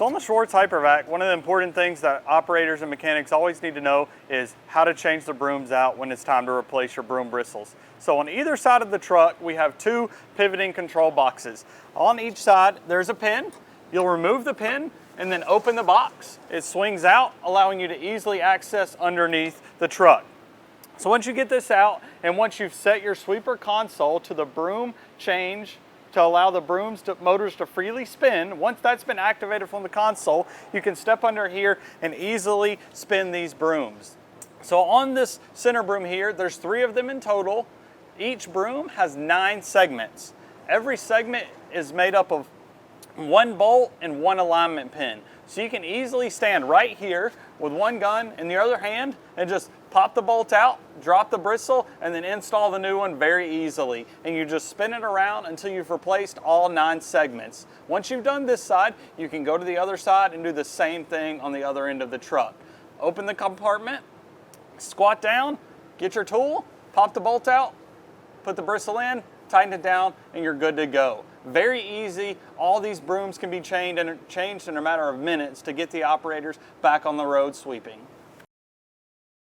So on the Schwarze Hypervac, one of the important things that operators and mechanics always need to know is how to change the brooms out when it's time to replace your broom bristles. So on either side of the truck, we have two pivoting control boxes. On each side, there's a pin. You'll remove the pin and then open the box. It swings out, allowing you to easily access underneath the truck. So once you get this out, and once you've set your sweeper console to the broom change to allow the motors to freely spin, once that's been activated from the console, you can step under here and easily spin these brooms. So on this center broom here, there's 3 of them in total. Each broom has 9 segments. Every segment is made up of 1 bolt and 1 alignment pin. So you can easily stand right here with one gun in the other hand and just pop the bolt out, drop the bristle, and then install the new one very easily. And you just spin it around until you've replaced all 9 segments. Once you've done this side, you can go to the other side and do the same thing on the other end of the truck. Open the compartment, squat down, get your tool, pop the bolt out, put the bristle in, tighten it down, and you're good to go. Very easy. All these brooms can be changed in a matter of minutes to get the operators back on the road sweeping.